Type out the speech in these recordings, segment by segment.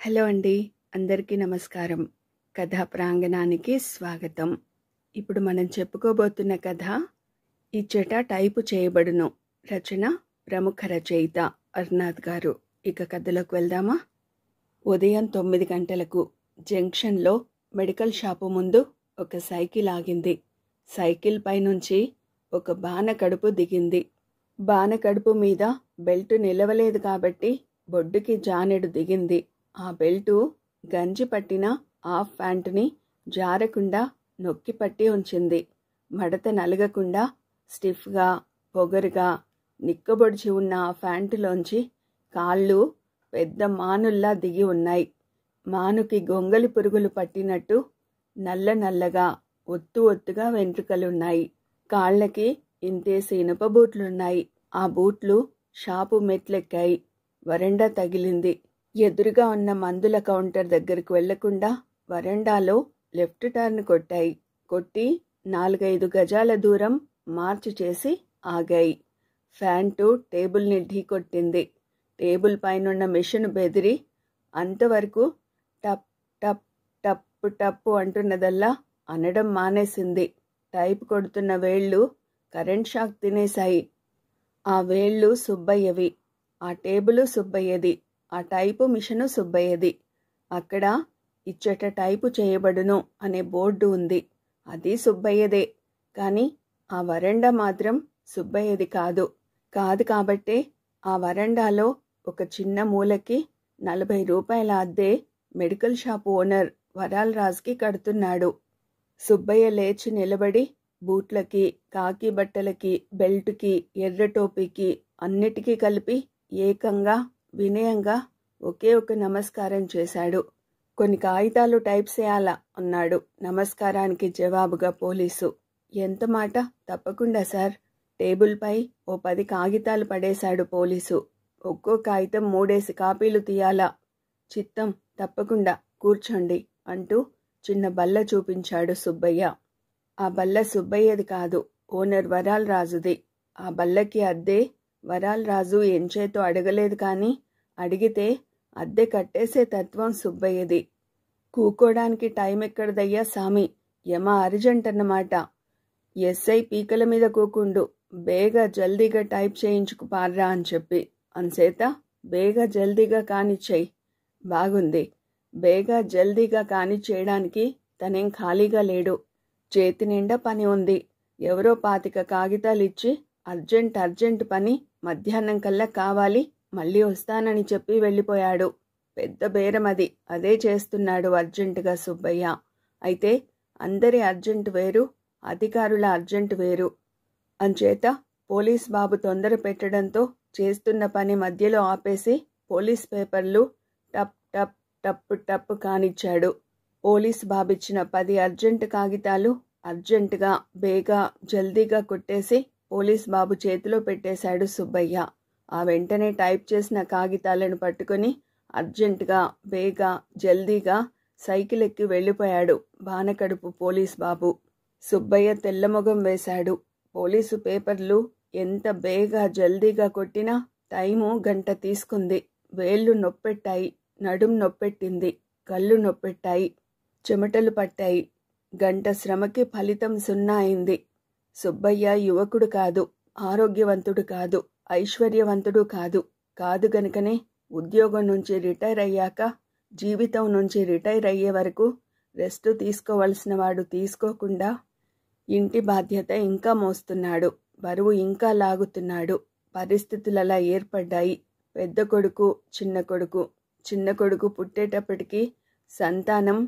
Hello అండి, అందరికీ నమస్కారం. కథా ప్రాంగణానికి స్వాగతం. ఇప్పుడు మనం చెప్పుకోబోతున్న కథ ఇచ్చట టైపు చేయబడును. రచన ప్రముఖ రచయిత అర్నాథ్ గారు. ఇక కథలోకి వెళ్దామా? ఉదయం 9 గంటలకు జంక్షన్లో మెడికల్ షాపు ముందు ఒక సైకిల్ ఆగింది. సైకిల్ పైనుంచి ఒక బాణకడుపు దిగింది. బాణకడుపు మీద బెల్టు నిలవలేదు కాబట్టి బొడ్డుకి జానెడు దిగింది. ఆ బెల్టు గంజి పట్టిన హాఫ్ ప్యాంటుని జారకుండా నొక్కి పట్టి ఉంచింది. మడత నలగకుండా స్టిఫ్గా పొగరుగా నిక్కబొడిచి ఉన్న ఆ ప్యాంటులోంచి కాళ్ళు పెద్ద మానుల్లా దిగి ఉన్నాయి. మానుకి గొంగలి పురుగులు పట్టినట్టు నల్ల నల్లగా ఒత్తుగా వెంట్రుకలున్నాయి. కాళ్ళకి ఇంతేసి ఇనుప బూట్లున్నాయి. ఆ బూట్లు షాపు మెట్లెక్కాయి. వరండా తగిలింది. ఎదురుగా ఉన్న మందుల కౌంటర్ దగ్గరకు వెళ్లకుండా వరండాలో లెఫ్ట్ టర్న్ కొట్టాయి. కొట్టి 4-5 గజాల దూరం మార్చి చేసి ఆగాయి. ఫ్యాంటు టేబుల్ని ఢీకొట్టింది. టేబుల్ పైనున్న మిషన్ బెదిరి అంతవరకు టప్ టప్ టప్పు టప్పు అంటున్నదల్లా అనడం మానేసింది. టైప్ కొడుతున్న వేళ్లు కరెంట్ షాక్ తినేశాయి. ఆ వేళ్లు సుబ్బయ్యవి. ఆ టేబులు సుబ్బయ్యది. ఆ టైపు మిషను సుబ్బయ్యది. అక్కడ ఇచ్చట టైపు చేయబడును అనే బోర్డు ఉంది. అది సుబ్బయ్యదే. కానీ ఆ వరండా మాత్రం సుబ్బయ్యది కాదు. కాబట్టే ఆ వరండాలో ఒక చిన్న మూలకి 40 రూపాయల అద్దె మెడికల్ షాపు ఓనర్ వరాలరాజుకి కడుతున్నాడు. సుబ్బయ్య లేచి నిలబడి బూట్లకి, కాకి బట్టలకి, బెల్టుకి, ఎర్ర టోపీకి అన్నిటికీ కలిపి ఏకంగా వినయంగా ఒకే ఒక నమస్కారం చేశాడు. కొన్ని కాగితాలు టైప్ చేయాలా అన్నాడు. నమస్కారానికి జవాబుగా పోలీసు. ఎంత మాట? తప్పకుండా సార్. టేబుల్పై ఓ 10 కాగితాలు పడేశాడు పోలీసు. ఒక్కో కాగితం 3 కాపీలు తీయాలా? చిత్తం, తప్పకుండా, కూర్చోండి అంటూ చిన్న బల్ల చూపించాడు సుబ్బయ్య. ఆ బల్ల సుబ్బయ్యది కాదు, ఓనర్ వరాలరాజుది. ఆ బల్లకి అద్దె వరాలరాజు ఎంచేతో అడగలేదు. కానీ అడిగితే అద్దె కట్టేసే తత్వం సుబ్బయ్యది. కూకోడానికి టైం ఎక్కడదయ్యా సామి, యమ అర్జెంట్ అన్నమాట. ఎస్ఐ పీకల మీద కూకుండు, బేగా జల్దీగా టైప్ చేయించుకు పార్రా అని చెప్పి. అంచేత బేగా జల్దీగా కానిచ్చేయి. బాగుంది. బేగా జల్దీగా కానిచ్చేయడానికి తనేం ఖాళీగా లేడు. చేతి నిండా పని ఉంది. ఎవరో 25 కాగితాలిచ్చి అర్జెంట్ పని మధ్యాహ్నం కల్లా కావాలి, మళ్ళీ వస్తానని చెప్పి వెళ్ళిపోయాడు. పెద్ద బేరం అది. అదే చేస్తున్నాడు అర్జెంటుగా సుబ్బయ్య. అయితే అందరి అర్జెంట్ వేరు, అధికారుల అర్జెంట్ వేరు. అంచేత పోలీస్ బాబు తొందర పెట్టడంతో చేస్తున్న పని మధ్యలో ఆపేసి పోలీస్ పేపర్లు టప్ టప్ టప్పు టప్పు కానిచ్చాడు. పోలీస్ బాబిచ్చిన 10 అర్జెంట్ కాగితాలు అర్జెంటుగా బేగా జల్దీగా కొట్టేసి పోలీస్ బాబు చేతిలో పెట్టేశాడు సుబ్బయ్య. ఆ వెంటనే టైప్ చేసిన కాగితాలను పట్టుకుని అర్జెంటుగా బేగా జల్దీగా సైకిల్ ఎక్కి వెళ్ళిపోయాడు బాణకడుపు పోలీస్ బాబు. సుబ్బయ్య తెల్లమొగం వేశాడు. పోలీసు పేపర్లు ఎంత బేగా జల్దీగా కొట్టినా టైము గంట తీసుకుంది. వేళ్లు నొప్పెట్టాయి, నడుం నొప్పెట్టింది, కళ్ళు నొప్పెట్టాయి, చెమటలు పట్టాయి. గంట శ్రమకి ఫలితం 0 అయింది. సుబ్బయ్య యువకుడు కాదు, ఆరోగ్యవంతుడు కాదు, ఐశ్వర్యవంతుడు కాదు గనుకనే ఉద్యోగం నుంచి రిటైర్ అయ్యాక జీవితం నుంచి రిటైర్ అయ్యే వరకు రెస్ట్ తీసుకోవలసిన వాడు తీసుకోకుండా ఇంటి బాధ్యత ఇంకా మోస్తున్నాడు. బరువు ఇంకా లాగుతున్నాడు. పరిస్థితులలా ఏర్పడ్డాయి. పెద్ద కొడుకు, చిన్న కొడుకు పుట్టేటప్పటికి సంతానం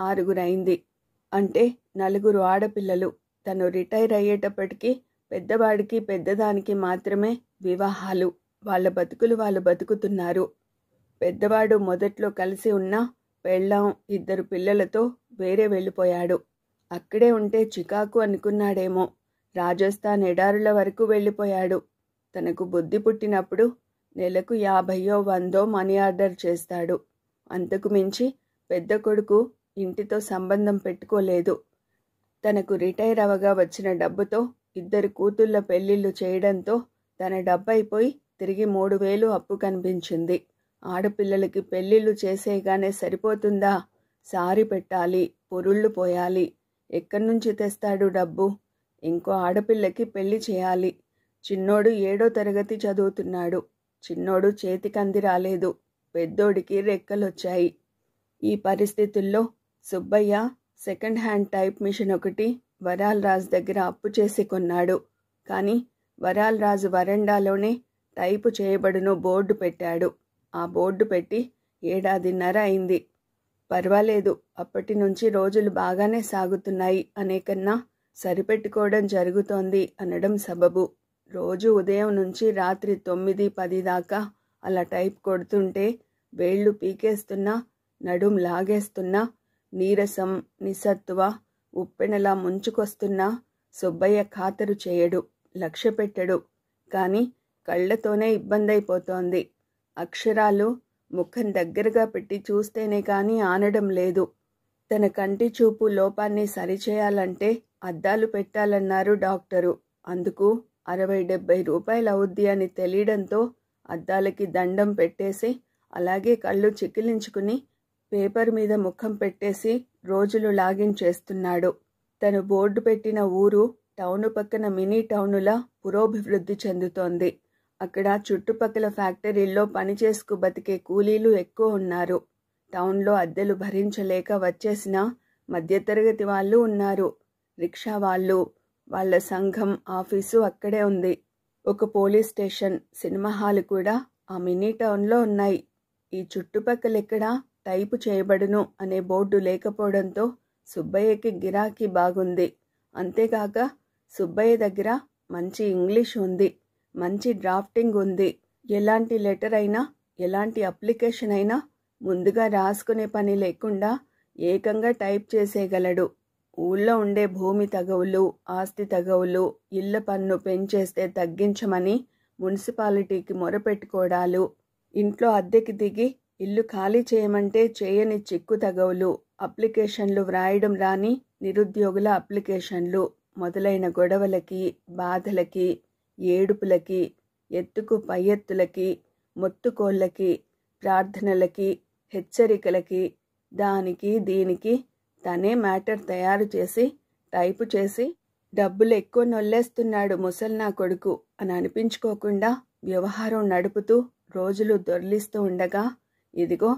6 అయింది. అంటే 4 ఆడపిల్లలు. తను రిటైర్ అయ్యేటప్పటికి పెద్దవాడికి పెద్దదానికి మాత్రమే వివాహాలు. వాళ్ళ బతుకులు వాళ్ళు బతుకుతున్నారు. పెద్దవాడు మొదట్లో కలిసి ఉన్న పెళ్ళాం 2 పిల్లలతో వేరే వెళ్ళిపోయాడు. అక్కడే ఉంటే చికాకు అనుకున్నాడేమో. రాజస్థాన్ ఎడారుల వరకు వెళ్ళిపోయాడు. తనకు బుద్ధి పుట్టినప్పుడు నెలకు 50-100 మనీ ఆర్డర్ చేస్తాడు. అంతకు మించి పెద్ద కొడుకు ఇంటితో సంబంధం పెట్టుకోలేదు. తనకు రిటైర్ అవగా వచ్చిన డబ్బుతో 2 కూతుళ్ళ పెళ్లిళ్లు చేయడంతో తన డబ్బైపోయి తిరిగి 3000 అప్పు కనిపించింది. ఆడపిల్లలకి పెళ్ళిళ్ళు చేసేయగానే సరిపోతుందా? సారి పెట్టాలి, పొరుళ్ళు పోయాలి. ఎక్కడి నుంచి తెస్తాడు డబ్బు? ఇంకో ఆడపిల్లకి పెళ్లి చేయాలి. చిన్నోడు 7వ తరగతి చదువుతున్నాడు. చిన్నోడు చేతికంది రాలేదు, పెద్దోడికి రెక్కలొచ్చాయి. ఈ పరిస్థితుల్లో Subbaiah second hand type machine ఒకటి వరాల్రాజు దగ్గర అప్పు చేసి కొన్నాడు. కానీ వరాల్రాజు వరండాలోనే టైపు చేయబడును బోర్డు పెట్టాడు. ఆ బోర్డు పెట్టి 1.5 ఏడాది అయింది. పర్వాలేదు, అప్పటి నుంచి రోజులు బాగానే సాగుతున్నాయి అనే కన్నా సరిపెట్టుకోవడం జరుగుతోంది అనడం సబబు. రోజు ఉదయం నుంచి రాత్రి 9, 10 దాకా అలా టైప్ కొడుతుంటే వేళ్ళు పీకేస్తున్నా, నడుం లాగేస్తున్నా, నీరసం, నిస్సత్తువ ఉప్పెనలా ముంచుకొస్తున్నా సుబ్బయ్య ఖాతరు చేయడు, లక్ష్య పెట్టడు. కానీ కళ్లతోనే ఇబ్బందైపోతోంది. అక్షరాలు ముఖం దగ్గరగా పెట్టి చూస్తేనే కానీ ఆనడం లేదు. తన కంటి చూపు లోపాన్ని సరిచేయాలంటే అద్దాలు పెట్టాలన్నారు డాక్టరు. అందుకు 60-70 రూపాయలు అవుద్ది అని తెలియడంతో అద్దాలకి దండం పెట్టేసి అలాగే కళ్ళు చికిలించుకుని పేపర్ మీద ముఖం పెట్టేసి రోజులు లాగించేస్తున్నాడు. తను బోర్డు పెట్టిన ఊరు టౌను పక్కన మినీ టౌనులా పురోభివృద్ధి చెందుతోంది. అక్కడ చుట్టుపక్కల ఫ్యాక్టరీల్లో పనిచేసుకు బతికే కూలీలు ఎక్కువ ఉన్నారు. టౌన్లో అద్దెలు భరించలేక వచ్చేసిన మధ్యతరగతి వాళ్ళు ఉన్నారు. రిక్షా వాళ్ళు, వాళ్ళ సంఘం ఆఫీసు అక్కడే ఉంది. ఒక పోలీస్ స్టేషన్, సినిమా హాలు కూడా ఆ మినీ టౌన్లో ఉన్నాయి. ఈ చుట్టుపక్కలెక్కడా టైపు చేయబడును అనే బోర్డు లేకపోవడంతో సుబ్బయ్యకి గిరాకీ బాగుంది. అంతేకాక సుబ్బయ్య దగ్గర మంచి ఇంగ్లీష్ ఉంది, మంచి డ్రాఫ్టింగ్ ఉంది. ఎలాంటి లెటర్ అయినా, ఎలాంటి అప్లికేషన్ అయినా ముందుగా రాసుకునే పని లేకుండా ఏకంగా టైప్ చేసేయగలడు. ఊళ్ళో ఉండే భూమి తగవులు, ఆస్తి తగవులు, ఇళ్ల పన్ను పెంచేస్తే తగ్గించమని మున్సిపాలిటీకి మొరపెట్టుకోవడాలు, ఇంట్లో అద్దెకి దిగి ఇల్లు ఖాళీ చేయమంటే చేయని చిక్కు తగవులు, అప్లికేషన్లు వ్రాయడం రాని నిరుద్యోగుల అప్లికేషన్లు మొదలైన గొడవలకి, బాధలకి, ఏడుపులకి, ఎత్తుకు పై ఎత్తులకి, మొత్తుకోళ్ళకి, ప్రార్థనలకి, హెచ్చరికలకి, దానికి దీనికి తనే మ్యాటర్ తయారు చేసి టైపు చేసి డబ్బులు ఎక్కువ నొల్లేస్తున్నాడు ముసల్నా కొడుకు అని అనిపించుకోకుండా వ్యవహారం నడుపుతూ రోజులు దొర్లిస్తూ ఉండగా ఇదిగో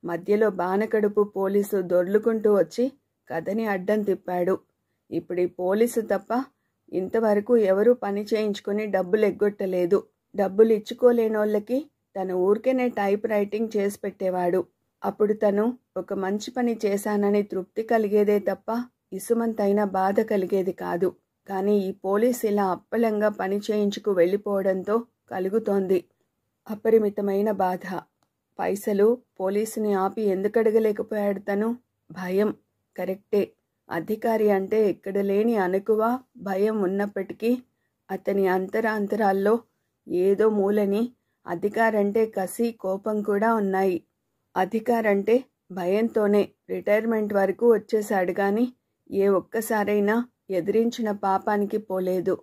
మధ్యలో బానకడుపు పోలీసు దొర్లుకుంటూ వచ్చి కథని అడ్డం తిప్పాడు. ఇప్పుడు ఈ పోలీసు తప్ప ఇంతవరకు ఎవరూ పని చేయించుకుని డబ్బులు ఎగ్గొట్టలేదు. డబ్బులు ఇచ్చుకోలేనోళ్ళకి తన ఊరికేనే టైప్ రైటింగ్ చేసి పెట్టేవాడు. అప్పుడు తను ఒక మంచి పని చేశానని తృప్తి కలిగేదే తప్ప ఇసుమంతైనా బాధ కలిగేది కాదు. కానీ ఈ పోలీస్ ఇలా అప్పలంగా పని చేయించుకు వెళ్ళిపోవడంతో కలుగుతోంది అపరిమితమైన బాధ. పైసలు పోలీసుని ఆపి ఎందుకు అడగలేకపోయాడు తను? భయం. కరెక్టే. అధికారి అంటే ఎక్కడ లేని అణకువ, భయం ఉన్నప్పటికీ అతని అంతరాంతరాల్లో ఏదో మూలని అధికారంటే కసి, కోపం కూడా ఉన్నాయి. అధికారంటే భయంతోనే రిటైర్మెంట్ వరకు వచ్చేశాడు గాని ఏ ఒక్కసారైనా ఎదిరించిన పాపానికి పోలేదు.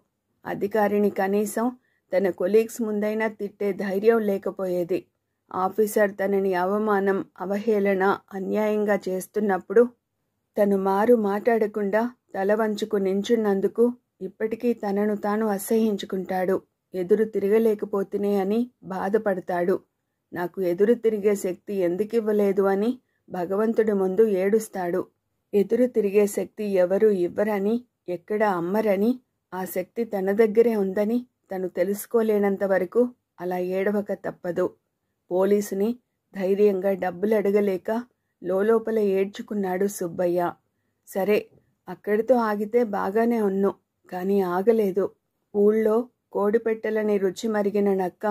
అధికారిని కనీసం తన కొలీగ్స్ ముందైనా తిట్టే ధైర్యం లేకపోయేది. ఆఫీసర్ తనని అవమానం, అవహేళన, అన్యాయంగా చేస్తున్నప్పుడు తను మారు మాట్లాడకుండా తల వంచుకు నించున్నందుకు ఇప్పటికీ తనను తాను అసహ్యించుకుంటాడు. ఎదురు తిరగలేకపోతేనే అని బాధపడతాడు. నాకు ఎదురు తిరిగే శక్తి ఎందుకివ్వలేదు అని భగవంతుడి ముందు ఏడుస్తాడు. ఎదురు తిరిగే శక్తి ఎవరు ఇవ్వరని, ఎక్కడ అమ్మరని, ఆ శక్తి తన దగ్గరే ఉందని తను తెలుసుకోలేనంత వరకు అలా ఏడవక తప్పదు. పోలీసుని ధైర్యంగా డబ్బులు అడగలేక లోపల ఏడ్చుకున్నాడు సుబ్బయ్య. సరే, అక్కడితో ఆగితే బాగానే ఉన్ను, కానీ ఆగలేదు. ఊళ్ళో కోడిపెట్టలని రుచి మరిగిన నక్క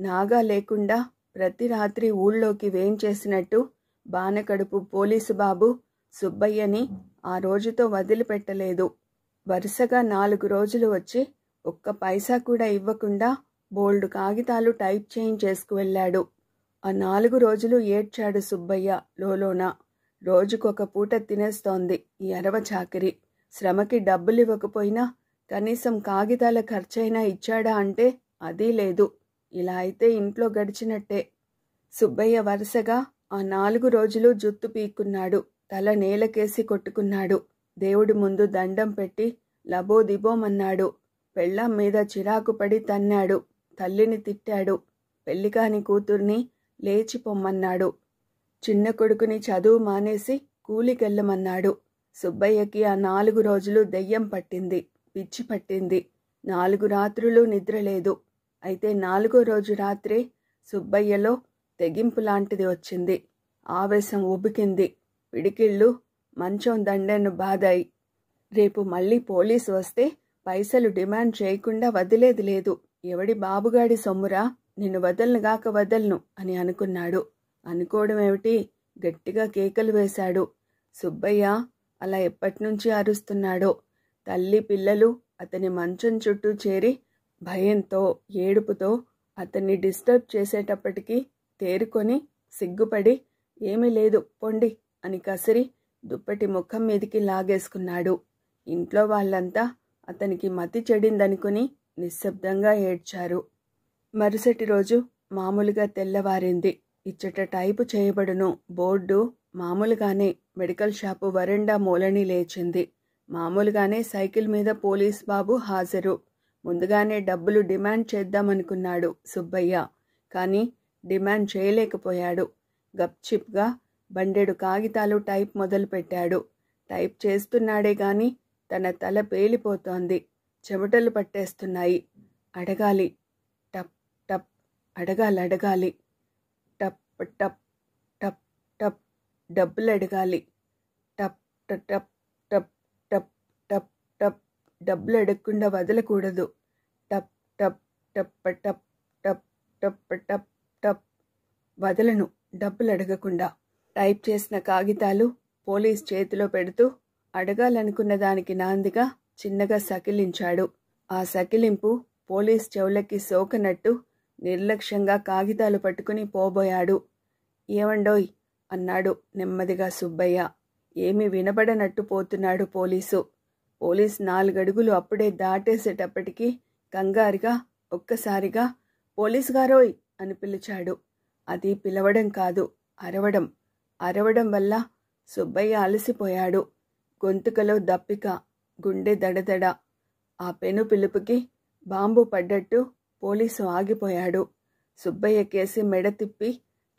నాగా లేకుండా ప్రతి రాత్రి ఊళ్ళోకి వేంచేసినట్టు బానకడుపు పోలీసు బాబు సుబ్బయ్యని ఆ రోజుతో వదిలిపెట్టలేదు. వరుసగా 4 రోజులు వచ్చి ఒక్క పైసా కూడా ఇవ్వకుండా బోల్డు కాగితాలు టైప్ చేయించేసుకు వెళ్ళాడు. ఆ 4 రోజులు ఏడ్చాడు సుబ్బయ్య లోలోన. రోజుకొక పూట తినేస్తోంది ఈ అరవ చాకరి. శ్రమకి డబ్బులివ్వకపోయినా కనీసం కాగితాల ఖర్చైనా ఇచ్చాడా అంటే అదీ లేదు. ఇలా అయితే ఇంట్లో గడిచినట్టే. సుబ్బయ్య వరుసగా ఆ 4 రోజులు జుత్తు పీక్కున్నాడు. తల నేలకేసి కొట్టుకున్నాడు. దేవుడి ముందు దండం పెట్టి లబోదిబోమన్నాడు. పెళ్ళాం మీద చిరాకు పడి తన్నాడు. తల్లిని తిట్టాడు. పెళ్లికాని కూతుర్ని లేచిపొమ్మన్నాడు. చిన్న కొడుకుని చదువు మానేసి కూలికెళ్ళమన్నాడు. సుబ్బయ్యకి ఆ 4 రోజులు దెయ్యం పట్టింది, పిచ్చి పట్టింది. 4 రాత్రులు నిద్రలేదు. అయితే 4వ రోజు రాత్రే సుబ్బయ్యలో తెగింపు లాంటిది వచ్చింది. ఆవేశం ఉబికింది. పిడికిళ్ళు మంచం దండెను బాదాయి. రేపు మళ్ళీ పోలీసు వస్తే పైసలు డిమాండ్ చేయకుండా వదిలేది లేదు. ఎవడి బాబుగాడి సొమ్మురా, నిన్ను వదలనుగాక వదలను అని అనుకున్నాడు. అనుకోవడమేమిటి, గట్టిగా కేకలు వేశాడు. సుబ్బయ్య అలా ఎప్పటినుంచి అరుస్తున్నాడో. తల్లి పిల్లలు అతని మంచం చుట్టూ చేరి భయంతో ఏడుపుతో అతన్ని డిస్టర్బ్ చేసేటప్పటికీ తేరుకొని సిగ్గుపడి ఏమీ లేదు పొండి అని కసిరి దుప్పటి ముఖం మీదికి లాగేసుకున్నాడు. ఇంట్లో వాళ్ళంతా అతనికి మతి చెడిందనుకుని నిశ్శబ్దంగా ఏడ్చారు. మరుసటి రోజు మామూలుగా తెల్లవారింది. ఇచ్చట టైపు చేయబడును బోర్డు మామూలుగానే మెడికల్ షాపు వరండా మూలని లేచింది. మామూలుగానే సైకిల్ మీద పోలీస్ బాబు హాజరు. ముందుగానే డబ్బులు డిమాండ్ చేద్దామనుకున్నాడు సుబ్బయ్య. కానీ డిమాండ్ చేయలేకపోయాడు. గప్చిప్గా బండెడు కాగితాలు టైప్ మొదలుపెట్టాడు. టైప్ చేస్తున్నాడే గాని తన తల పేలిపోతోంది. చెమటలు పట్టేస్తున్నాయి. అడగాలి, టప్ టప్, అడగాలి, టప్ టప్ టప్ టప్, డబ్బులు అడగాలి, టప్ టప్ టప్ టప్ టప్ టప్, డబ్బులు అడగకుండా వదలకూడదు, టప్ టప్ టప్ టప్ టప్ టప్ టప్ టప్, వదలను డబ్బులు అడగకుండా. టైప్ చేసిన కాగితాలు పోలీస్ చేతిలో పెడుతూ అడగాలనుకున్న దానికి నాందిగా చిన్నగా సకిలించాడు. ఆ సకిలింపు పోలీస్ చెవులకి సోకనట్టు నిర్లక్ష్యంగా కాగితాలు పట్టుకుని పోబోయాడు. ఏమండోయ్ అన్నాడు నెమ్మదిగా సుబ్బయ్య. ఏమీ వినబడనట్టు పోతున్నాడు పోలీసు. పోలీస్ 4 అడుగులు అప్పుడే దాటేసేటప్పటికీ కంగారుగా ఒక్కసారిగా పోలీసు గారోయ్ అని పిలిచాడు. అది పిలవడం కాదు, అరవడం. అరవడం వల్ల సుబ్బయ్య అలసిపోయాడు. గొంతుకలో దప్పిక, గుండె దడదడ. ఆ పెను పిలుపుకి బాంబు పడ్డట్టు పోలీసు ఆగిపోయాడు. సుబ్బయ్య కేసి మెడ తిప్పి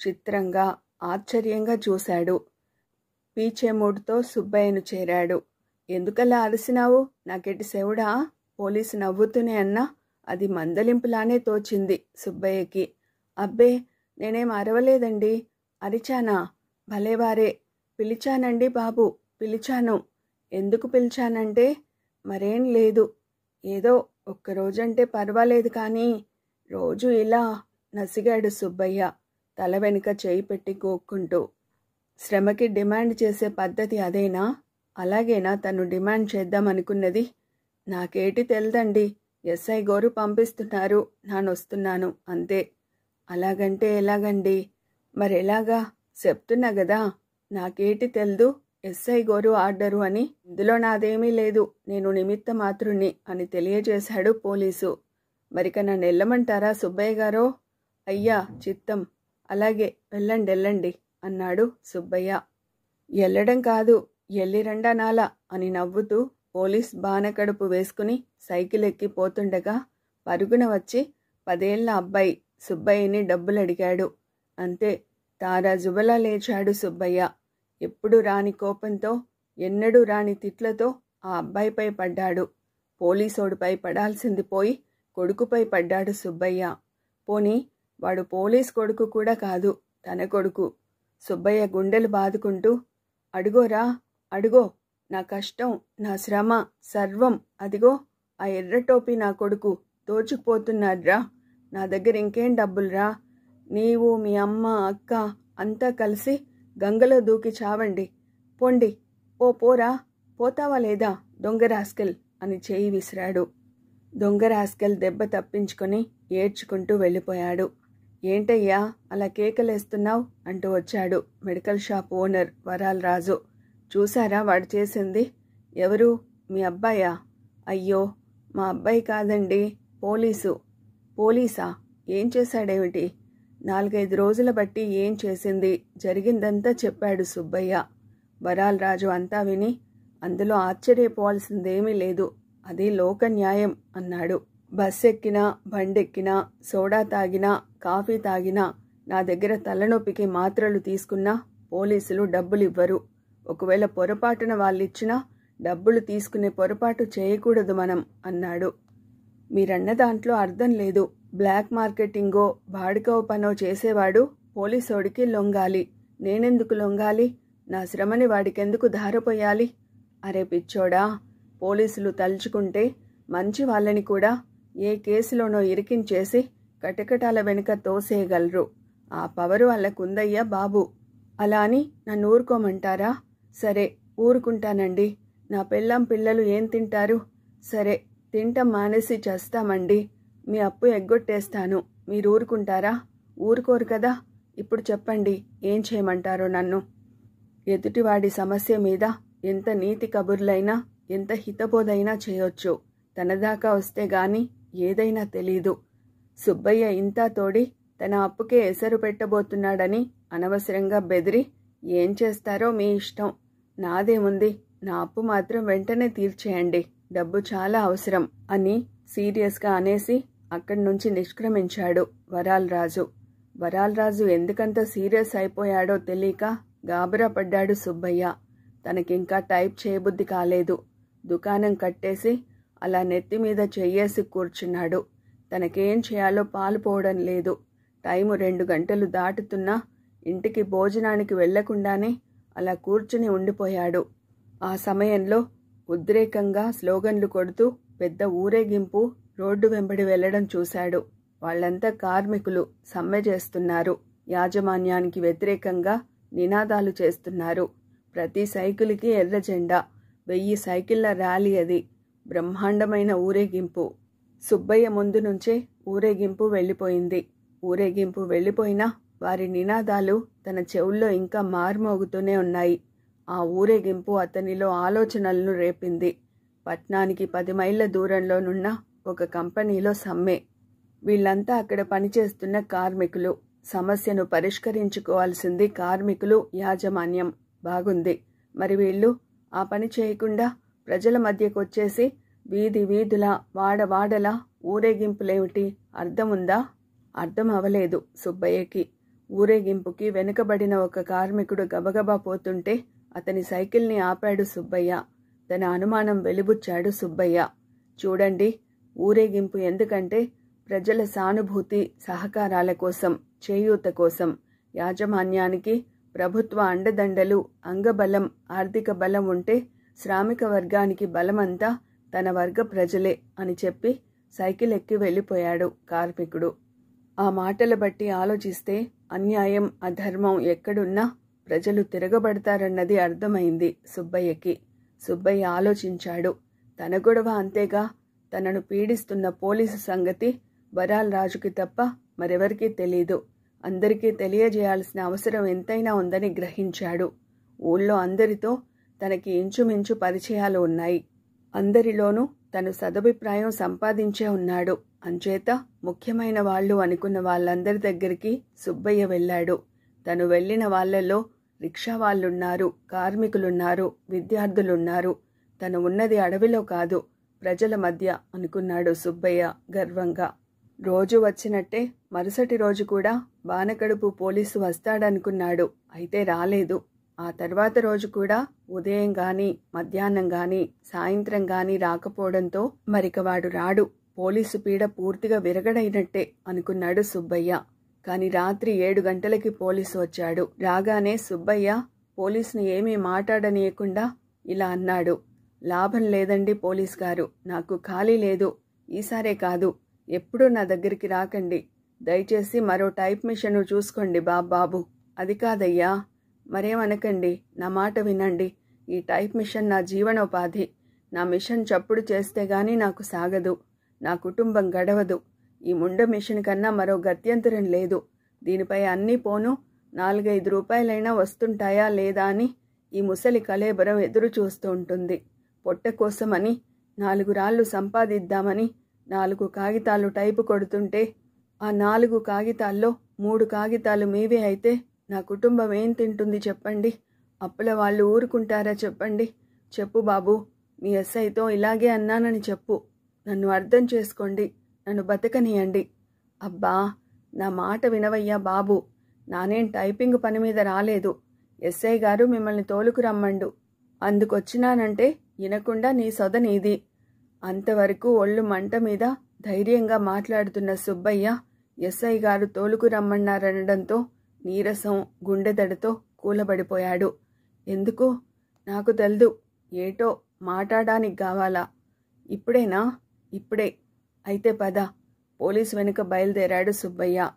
చిత్రంగా ఆశ్చర్యంగా చూశాడు. పీచేమూడుతో సుబ్బయ్యను చేరాడు. ఎందుకలా అరిసినావు, నాకెటి సెవుడా? పోలీసు నవ్వుతూనే అన్నా. అది మందలింపులానే తోచింది సుబ్బయ్యకి. అబ్బే, నేనేం అరవలేదండి. అరిచానా? భలేవారే, పిలిచానండి బాబు, పిలిచాను. ఎందుకు పిలిచానంటే మరేం లేదు, ఏదో ఒక్కరోజంటే పర్వాలేదు కానీ రోజు ఇలా నసిగాడు సుబ్బయ్య తల వెనుక చేయి పెట్టి గోక్కుంటూ. శ్రమకి డిమాండ్ చేసే పద్ధతి అదేనా? అలాగేనా తను డిమాండ్ చేద్దామనుకున్నది? నాకేటి తెల్దండి, ఎస్ఐ గోరు పంపిస్తున్నారు, నానొస్తున్నాను అంతే. అలాగంటే ఎలాగండి? మరెలాగా? చెప్తున్నా గదా, నాకేటి తెల్దు, ఎస్ఐ గోరు ఆర్డరు అని. ఇందులో నాదేమీ లేదు, నేను నిమిత్త మాత్రుణ్ణి అని తెలియజేశాడు పోలీసు. మరిక నన్ను వెళ్ళమంటారా సుబ్బయ్య గారో? అయ్యా చిత్తం, అలాగే వెళ్ళండి అన్నాడు సుబ్బయ్య. ఎల్లడం కాదు, ఎల్లిరండానాల అని నవ్వుతూ పోలీస్ బానకడుపు వేసుకుని సైకిల్ ఎక్కి పోతుండగా పరుగున వచ్చి 10 ఏళ్ల అబ్బాయి సుబ్బయ్యని డబ్బులడిగాడు. అంతే, తారాజుబలా లేచాడు సుబ్బయ్య. ఎప్పుడు రాని కోపంతో, ఎన్నడూ రాని తిట్లతో ఆ అబ్బాయిపై పడ్డాడు. పోలీసోడిపై పడాల్సింది పోయి కొడుకుపై పడ్డాడు సుబ్బయ్య. పోనీ వాడు పోలీస్ కొడుకు కూడా కాదు, తన కొడుకు. సుబ్బయ్య గుండెలు బాదుకుంటూ, అడుగోరా, అడుగో, నా కష్టం, నా శ్రమ సర్వం అదిగో ఆ ఎర్రటోపి నా కొడుకు దోచుకుపోతున్నాడ్రా. నా దగ్గర ఇంకేం డబ్బులురా? నీవు, మీ అమ్మ, అక్క అంతా కలిసి గంగలో దూకి చావండి. పొండి, పోరా, పోతావా లేదా దొంగ రాస్కెల్ అని చేయి విసిరాడు. దొంగ రాస్కెల్ దెబ్బ తప్పించుకొని ఏడ్చుకుంటూ వెళ్ళిపోయాడు. ఏంటయ్యా అలా కేకలేస్తున్నావు అంటూ వచ్చాడు మెడికల్ షాప్ ఓనర్ వరాల్ రాజు. చూసారా వాడు చేసింది? ఎవరు? మీ అబ్బాయా? అయ్యో, మా అబ్బాయి కాదండి, పోలీసు. పోలీసా? ఏం చేశాడేమిటి? 4-5 రోజుల బట్టి ఏం చేసింది జరిగిందంతా చెప్పాడు సుబ్బయ్య. వరాలరాజు అంతా విని, అందులో ఆశ్చర్యపోవాల్సిందేమీ లేదు, అది లోక న్యాయం అన్నాడు. బస్ ఎక్కినా, బండెక్కినా, సోడా తాగినా, కాఫీ తాగినా, నా దగ్గర తలనొప్పికి మాత్రలు తీసుకున్నా పోలీసులు డబ్బులివ్వరు. ఒకవేళ పొరపాటున వాళ్ళిచ్చినా డబ్బులు తీసుకునే పొరపాటు చేయకూడదు మనం అన్నాడు. మీరన్న దాంట్లో అర్థం లేదు. బ్లాక్ మార్కెటింగో బాడికో పనో చేసేవాడు పోలీసోడికి లొంగాలి. నేనెందుకు లొంగాలి? నా శ్రమని వాడికెందుకు ధారపోయాలి? అరే పిచ్చోడా, పోలీసులు తలుచుకుంటే మంచి వాళ్ళని కూడా ఏ కేసులోనో ఇరికించేసి కటకటాల వెనుక తోసేయగలరు. ఆ పవరు వాళ్ళకుందయ్యా బాబు. అలా అని నన్ను ఊరుకోమంటారా? సరే ఊరుకుంటానండి. నా పెళ్ళాం పిల్లలు ఏం తింటారు? సరే తింటం మానేసి చేస్తామండి. మీ అప్పు ఎగ్గొట్టేస్తాను. మీరు ఊరుకుంటారా? ఊరుకోరు కదా. ఇప్పుడు చెప్పండి, ఏం చేయమంటారో నన్ను? ఎదుటివాడి సమస్య మీద ఎంత నీతి కబుర్లైనా, ఎంత హితబోధైనా చేయొచ్చు. తనదాకా వస్తే గాని ఏదైనా తెలీదు. సుబ్బయ్య ఇంతా తోడి తన అప్పుకే ఎసరు పెట్టబోతున్నాడని అనవసరంగా బెదిరి, ఏం చేస్తారో మీ ఇష్టం, నాదేముంది, నా అప్పు మాత్రం వెంటనే తీర్చేయండి, డబ్బు చాలా అవసరం అని సీరియస్గా అనేసి అక్కడి నుంచి నిష్క్రమించాడు వరాలరాజు. వరాలరాజు ఎందుకంత సీరియస్ అయిపోయాడో తెలియక గాబరా పడ్డాడు సుబ్బయ్య. తనకింకా టైప్ చేయబుద్ధి కాలేదు. దుకాణం కట్టేసి అలా నెత్తిమీద చెయ్యేసి కూర్చున్నాడు. తనకేం చేయాలో పాలుపోవడం లేదు. టైము 2 గంటలు దాటుతున్నా ఇంటికి భోజనానికి వెళ్లకుండానే అలా కూర్చుని ఉండిపోయాడు. ఆ సమయంలో ఉద్రేకంగా స్లోగన్లు కొడుతూ పెద్ద ఊరేగింపు రోడ్డు వెంబడి వెళ్లడం చూశాడు. వాళ్లంతా కార్మికులు, సమ్మె చేస్తున్నారు. యాజమాన్యానికి వ్యతిరేకంగా నినాదాలు చేస్తున్నారు. ప్రతి సైకిల్కి ఎర్ర జెండా. 1000 సైకిళ్ల ర్యాలీ అది. బ్రహ్మాండమైన ఊరేగింపు. సుబ్బయ్య ముందు నుంచే ఊరేగింపు వెళ్ళిపోయింది. ఊరేగింపు వెళ్ళిపోయినా వారి నినాదాలు తన చెవుల్లో ఇంకా మార్మోగుతూనే ఉన్నాయి. ఆ ఊరేగింపు అతనిలో ఆలోచనలను రేపింది. పట్నానికి 10 మైళ్ళ దూరంలోనున్న ఒక కంపెనీలో సమ్మె. వీళ్లంతా అక్కడ పనిచేస్తున్న కార్మికులు. సమస్యను పరిష్కరించుకోవాల్సింది కార్మికులు, యాజమాన్యం. బాగుంది. మరి వీళ్ళు ఆ పని చేయకుండా ప్రజల మధ్యకొచ్చేసి వీధి వీధుల, వాడవాడలా ఊరేగింపులేమిటి? అర్థముందా? అర్థం అవలేదు సుబ్బయ్యకి. ఊరేగింపుకి వెనుకబడిన ఒక కార్మికుడు గబగబా పోతుంటే అతని సైకిల్ని ఆపాడు సుబ్బయ్య. తన అనుమానం వెలిబుచ్చాడు సుబ్బయ్య. చూడండి, ఊరేగింపు ఎందుకంటే ప్రజల సానుభూతి, సహకారాల కోసం, చేయూత కోసం. యాజమాన్యానికి ప్రభుత్వ అండదండలు, అంగబలం, ఆర్థిక బలం ఉంటే శ్రామిక వర్గానికి బలమంతా తన వర్గ ప్రజలే అని చెప్పి సైకిల్ ఎక్కి వెళ్ళిపోయాడు కార్మికుడు. ఆ మాటల బట్టి ఆలోచిస్తే అన్యాయం, అధర్మం ఎక్కడున్నా ప్రజలు తిరగబడతారన్నది అర్థమైంది సుబ్బయ్యకి. సుబ్బయ్య ఆలోచించాడు. తన గొడవ అంతేగా, తనను పీడిస్తున్న పోలీసు సంగతి వరాలరాజుకి తప్ప మరెవరికీ తెలీదు. అందరికీ తెలియజేయాల్సిన అవసరం ఎంతైనా ఉందని గ్రహించాడు. ఊళ్ళో అందరితో తనకి ఇంచుమించు పరిచయాలు ఉన్నాయి. అందరిలోనూ తను సదభిప్రాయం సంపాదించే ఉన్నాడు. అంచేత ముఖ్యమైన వాళ్ళు అనుకున్న వాళ్ళందరి దగ్గరికి సుబ్బయ్య వెళ్ళాడు. తను వెళ్ళిన వాళ్లలో రిక్షా వాళ్ళున్నారు, కార్మికులున్నారు, విద్యార్థులున్నారు. తను ఉన్నది అడవిలో కాదు, ప్రజల మధ్య అనుకున్నాడు సుబ్బయ్య గర్వంగా. రోజు వచ్చినట్టే మరుసటి రోజు కూడా బానకడుపు పోలీసు వస్తాడనుకున్నాడు. అయితే రాలేదు. ఆ తర్వాత రోజు కూడా ఉదయం గాని, మధ్యాహ్నం గాని, సాయంత్రం గాని రాకపోవడంతో మరిక వాడు రాడు, పోలీసు పీడ పూర్తిగా విరగడైనట్టే అనుకున్నాడు సుబ్బయ్య. కాని రాత్రి 7 గంటలకి పోలీసు వచ్చాడు. రాగానే సుబ్బయ్య పోలీసుని ఏమీ మాట్లాడనీయకుండా ఇలా అన్నాడు. లాభం లేదండి పోలీస్ గారు, నాకు ఖాళీ లేదు. ఈసారే కాదు, ఎప్పుడూ నా దగ్గరికి రాకండి. దయచేసి మరో టైప్ మిషను చూసుకోండి బాబు. అది కాదయ్యా. మరేమనకండి, నా మాట వినండి. ఈ టైప్ మిషన్ నా జీవనోపాధి. నా మిషన్ చప్పుడు చేస్తే గాని నాకు సాగదు, నా కుటుంబం గడవదు. ఈ ముండ మిషన్ కన్నా మరో గత్యంతరం లేదు. దీనిపై అన్నీ పోను 4-5 రూపాయలైనా వస్తుంటాయా లేదా అని ఈ ముసలి కళేబరం ఎదురు చూస్తూ ఉంటుంది. పొట్ట కోసమని 4 రాళ్లు సంపాదిద్దామని 4 కాగితాలు టైపు కొడుతుంటే ఆ 4 కాగితాల్లో 3 కాగితాలు మీవే అయితే నా కుటుంబం ఏం తింటుంది చెప్పండి? అప్పుల వాళ్ళు ఊరుకుంటారా చెప్పండి? చెప్పు బాబు, మీ ఎస్ఐతో ఇలాగే అన్నానని చెప్పు. నన్ను అర్థం చేసుకోండి, నన్ను బతకనియండి. అబ్బా, నా మాట వినవయ్యా బాబు. నానేం టైపింగ్ పని మీద రాలేదు. ఎస్ఐ గారు మిమ్మల్ని తోలుకు రమ్మండు. అందుకొచ్చినానంటే వినకుండా నీ సొద నీది. అంతవరకు ఒళ్ళు మంట మీద ధైర్యంగా మాట్లాడుతున్న సుబ్బయ్య ఎస్ఐ గారు తోలుకు రమ్మన్నారనడంతో నీరసం, గుండెదడతో కూలబడిపోయాడు. ఎందుకు? నాకు తెల్దు. ఏటో మాట్లాడానికి కావాలా? ఇప్పుడేనా? ఇప్పుడే. అయితే పద. పోలీసు వెనుక బయలుదేరాడు సుబ్బయ్య.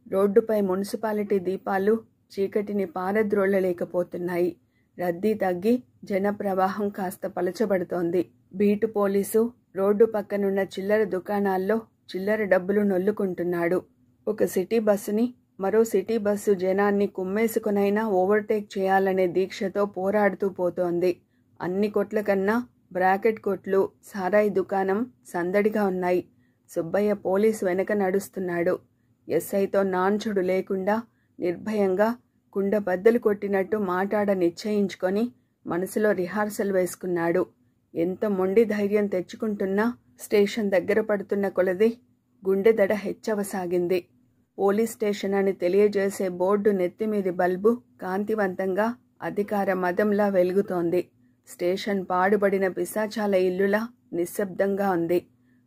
రోడ్డుపై మున్సిపాలిటీ దీపాలు చీకటిని పారద్రోళ్లలేకపోతున్నాయి. రద్దీ తగ్గి జనప్రవాహం కాస్త పలచబడుతోంది. బీటు పోలీసు రోడ్డు పక్కనున్న చిల్లర దుకాణాల్లో చిల్లర డబ్బులు నొల్లుకుంటున్నాడు. ఒక సిటీ బస్సుని మరో సిటీ బస్సు జనాన్ని కుమ్మేసుకునైనా ఓవర్టేక్ చేయాలనే దీక్షతో పోరాడుతూ పోతోంది. అన్ని కొట్ల కన్నా బ్రాకెట్ కొట్లు, సారాయి దుకాణం సందడిగా ఉన్నాయి. సుబ్బయ్య పోలీసు వెనక నడుస్తున్నాడు. ఎస్ఐతో నాంచుడు లేకుండా నిర్భయంగా కుండ బద్దలు కొట్టినట్టు మాట్లాడ నిశ్చయించుకొని మనసులో రిహార్సల్ వేసుకున్నాడు. ఎంత మొండి ధైర్యం తెచ్చుకుంటున్నా స్టేషన్ దగ్గర పడుతున్న కొలది గుండెదడ హెచ్చవసాగింది. పోలీస్ స్టేషన్ అని తెలియజేసే బోర్డు నెత్తిమీది బల్బు కాంతివంతంగా అధికార మదంలా వెలుగుతోంది. స్టేషన్ పాడుబడిన పిశాచాల ఇల్లులా నిశ్శబ్దంగా ఉంది.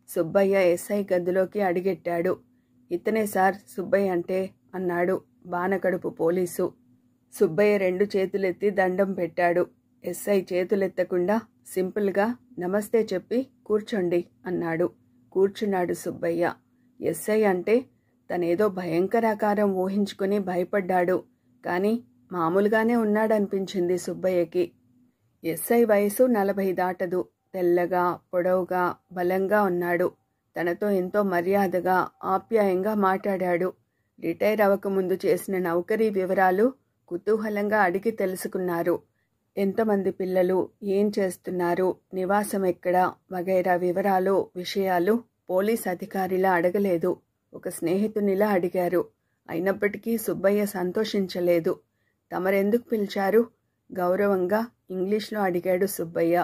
సుబ్బయ్య ఎస్ఐ గదిలోకి అడిగెట్టాడు. ఇతనే సార్ సుబ్బయ్య అంటే అన్నాడు బానకడుపు పోలీసు. సుబ్బయ్య 2 చేతులెత్తి దండం పెట్టాడు. ఎస్ఐ చేతులెత్తకుండా సింపుల్గా నమస్తే చెప్పి కూర్చోండి అన్నాడు. కూర్చున్నాడు సుబ్బయ్య. ఎస్ఐ అంటే తనేదో భయంకరాకారం ఊహించుకుని భయపడ్డాడు. కానీ మామూలుగానే ఉన్నాడనిపించింది సుబ్బయ్యకి. ఎస్ఐ వయసు 40 దాటదు. తెల్లగా, పొడవుగా, బలంగా ఉన్నాడు. తనతో ఎంతో మర్యాదగా, ఆప్యాయంగా మాట్లాడాడు. రిటైర్ అవ్వకముందు చేసిన నౌకరీ వివరాలు కుతూహలంగా అడిగి తెలుసుకున్నారు. ఎంతమంది పిల్లలు, ఏం చేస్తున్నారు, నివాసం ఎక్కడ వగైరా వివరాలు, విషయాలు పోలీస్ అధికారిలా అడగలేదు. ఒక స్నేహితునిలా అడిగారు. అయినప్పటికీ సుబ్బయ్య సంతోషించలేదు. తమరెందుకు పిలిచారు? గౌరవంగా ఇంగ్లీష్లో అడిగాడు సుబ్బయ్య.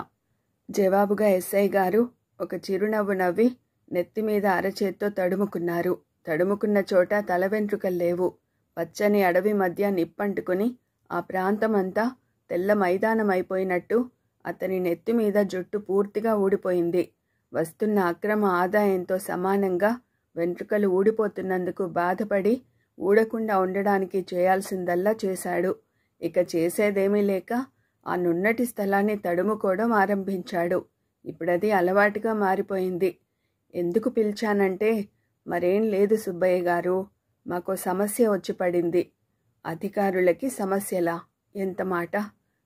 జవాబుగా ఎస్ఐ గారు ఒక చిరునవ్వు నవ్వి నెత్తిమీద అరచేత్తో తడుముకున్నారు. తడుముకున్న చోట తల వెంట్రుకలు లేవు. పచ్చని అడవి మధ్య నిప్పంటుకుని ఆ ప్రాంతమంతా తెల్ల మైదానమైపోయినట్టు అతని నెత్తిమీద జుట్టు పూర్తిగా ఊడిపోయింది. వస్తున్న అక్రమ ఆదాయంతో సమానంగా వెంట్రుకలు ఊడిపోతున్నందుకు బాధపడి ఊడకుండా ఉండడానికి చేయాల్సిందల్లా చేశాడు. ఇక చేసేదేమీ లేక ఆ నున్నటి స్థలాన్ని తడుముకోవడం ఆరంభించాడు. ఇప్పుడది అలవాటుగా మారిపోయింది. ఎందుకు పిలిచానంటే మరేం లేదు సుబ్బయ్య గారు, మాకో సమస్య వచ్చి పడింది. అధికారులకి సమస్యలా? ఎంత మాట!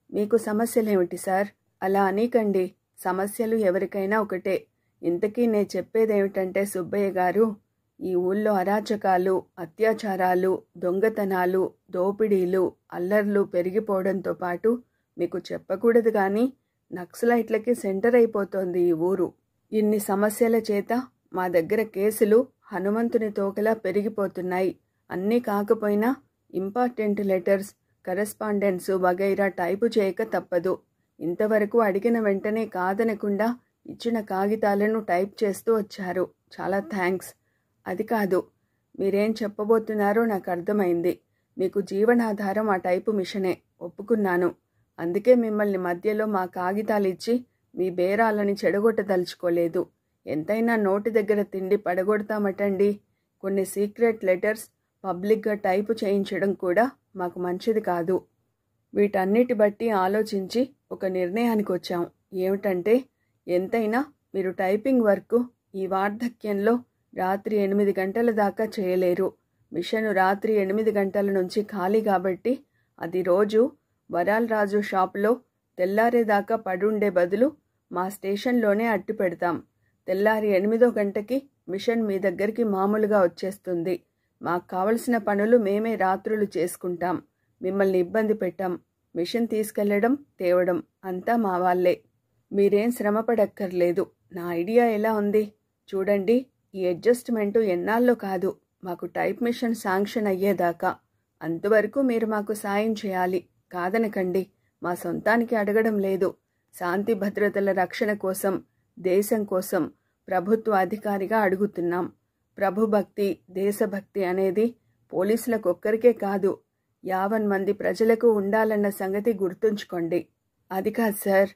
మీకు సమస్యలేమిటి సార్? అలా అనీకండి. సమస్యలు ఎవరికైనా ఒకటే. ఇంతకీ నే చెప్పేదేమిటంటే సుబ్బయ్య గారు, ఈ ఊళ్ళో అరాచకాలు, అత్యాచారాలు, దొంగతనాలు, దోపిడీలు, అల్లర్లు పెరిగిపోవడంతో పాటు మీకు చెప్పకూడదు కానీ నక్సలైట్లకి సెంటర్ అయిపోతోంది ఈ ఊరు. ఇన్ని సమస్యల చేత మా దగ్గర కేసులు హనుమంతుని తోకలా పెరిగిపోతున్నాయి. అన్నీ కాకపోయినా ఇంపార్టెంట్ లెటర్స్, కరెస్పాండెన్స్ వగైరా టైపు చేయక తప్పదు. ఇంతవరకు అడిగిన వెంటనే కాదనకుండా ఇచ్చిన కాగితాలను టైప్ చేస్తూ వచ్చారు. చాలా థ్యాంక్స్. అది కాదు, మీరేం చెప్పబోతున్నారో నాకు అర్థమైంది. మీకు జీవనాధారం ఆ టైపు మిషనే, ఒప్పుకున్నాను. అందుకే మిమ్మల్ని మధ్యలో మా కాగితాలిచ్చి మీ బేరాలని చెడగొట్టదలుచుకోలేదు. ఎంతైనా నోటి దగ్గర తిండి పడగొడతామటండి. కొన్ని సీక్రెట్ లెటర్స్ పబ్లిక్గా టైపు చేయించడం కూడా మాకు మంచిది కాదు. వీటన్నిటి బట్టి ఆలోచించి ఒక నిర్ణయానికి వచ్చాం. ఏమిటంటే, ఎంతైనా మీరు టైపింగ్ వర్క్ ఈ వార్ధక్యంలో రాత్రి 8 గంటల దాకా చేయలేరు. మిషను రాత్రి 8 గంటల నుంచి ఖాళీ కాబట్టి అది రోజు వరాల్ రాజు షాపులో తెల్లారేదాకా పడుండే బదులు మా స్టేషన్లోనే అట్టు పెడతాం. తెల్లారి 8వ గంటకి మిషన్ మీ దగ్గరికి మామూలుగా వచ్చేస్తుంది. మాకు కావలసిన పనులు మేమే రాత్రులు చేసుకుంటాం. మిమ్మల్ని ఇబ్బంది పెట్టాం. మిషన్ తీసుకెళ్లడం, తేవడం అంతా మా వాళ్ళే. మీరేం శ్రమపడక్కర్లేదు. నా ఐడియా ఎలా ఉంది చూడండి. ఈ అడ్జస్ట్మెంటు ఎన్నాళ్ళో కాదు, మాకు టైప్ మిషన్ శాంక్షన్ అయ్యేదాకా. అంతవరకు మీరు మాకు సాయం చేయాలి. కాదనకండి. మా సొంతానికి అడగడం లేదు. శాంతి భద్రతల రక్షణ కోసం, దేశం కోసం ప్రభుత్వ అధికారిగా అడుగుతున్నాం. ప్రభుభక్తి, దేశభక్తి అనేది పోలీసులకు ఒక్కరికే కాదు, 50 మంది ప్రజలకు ఉండాలన్న సంగతి గుర్తుంచుకోండి. అది కాదు సార్.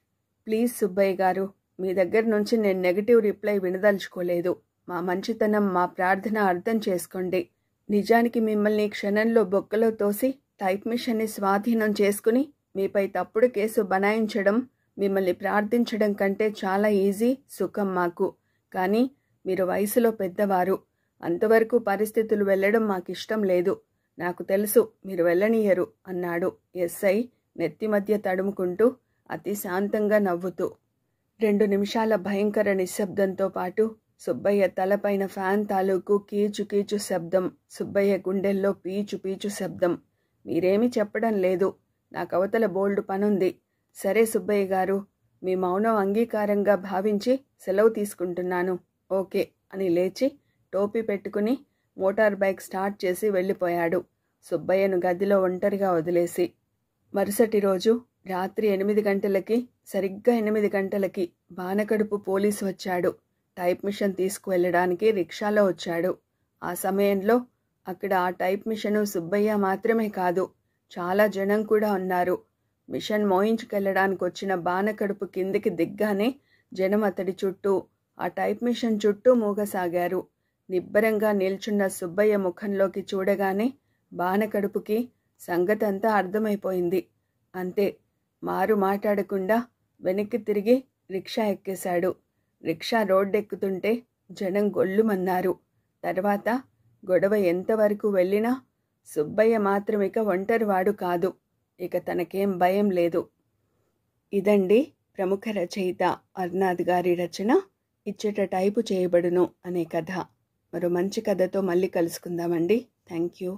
ప్లీజ్ సుబ్బయ్య గారు, మీ దగ్గర నుంచి నేను నెగటివ్ రిప్లై వినదలుచుకోలేదు. మా మంచితనం, మా ప్రార్థన అర్థం చేసుకోండి. నిజానికి మిమ్మల్ని క్షణంలో బొక్కలో తోసి టైప్ మిషన్ని స్వాధీనం చేసుకుని మీపై తప్పుడు కేసు బనాయించడం, మిమ్మల్ని ప్రార్థించడం కంటే చాలా ఈజీ, సుఖం మాకు. కానీ మీరు వయసులో పెద్దవారు. అంతవరకు పరిస్థితులు వెళ్ళడం మాకిష్టం లేదు. నాకు తెలుసు మీరు వెళ్ళనీయరు అన్నాడు ఎస్ఐ నెత్తి మధ్య తడుముకుంటూ, అతి శాంతంగా నవ్వుతూ. 2 నిమిషాల భయంకర నిశ్శబ్దంతో పాటు సుబ్బయ్య తలపైన ఫ్యాన్ తాలూకు కీచు కీచు శబ్దం, సుబ్బయ్య గుండెల్లో పీచు పీచు శబ్దం. మీరేమీ చెప్పడం లేదు. నాకవతల బోల్డు పనుంది. సరే సుబ్బయ్య గారు, మీ మౌనం అంగీకారంగా భావించి సెలవు తీసుకుంటున్నాను. ఓకే అని లేచి టోపీ పెట్టుకుని మోటార్ బైక్ స్టార్ట్ చేసి వెళ్ళిపోయాడు, సుబ్బయ్యను గదిలో ఒంటరిగా వదిలేసి. మరుసటి రోజు రాత్రి 8 గంటలకి, సరిగ్గా 8 గంటలకి బానకడుపు పోలీసు వచ్చాడు. టైప్ మిషన్ తీసుకువెళ్ళడానికి రిక్షాలో వచ్చాడు. ఆ సమయంలో అక్కడ ఆ టైప్ మిషను సుబ్బయ్య మాత్రమే కాదు, చాలా జనం కూడా ఉన్నారు. మిషన్ మోయించుకెళ్లడానికి వచ్చిన బానకడుపు కిందికి దిగ్గానే జనం అతడి చుట్టూ, ఆ టైప్ మిషన్ చుట్టూ మూగసాగారు. నిబ్బరంగా నిల్చున్న సుబ్బయ్య ముఖంలోకి చూడగానే బానకడుపుకి సంగతంతా అర్థమైపోయింది. అంతే, మారు మాట్లాడకుండా వెనక్కి తిరిగి రిక్షా ఎక్కేశాడు. రిక్షా రోడ్డెక్కుతుంటే జనం గొల్లుమన్నారు. తర్వాత గొడవ ఎంతవరకు వెళ్ళినా సుబ్బయ్య మాత్రం ఇక ఒంటరివాడు కాదు. ఇక తనకేం భయం లేదు. ఇదండి ప్రముఖ రచయిత అర్నాథ్ గారి రచన ఇచ్చట టైపు చేయబడును అనే కథ. మరో మంచి కథతో మళ్ళీ కలుసుకుందామండి. Thank you.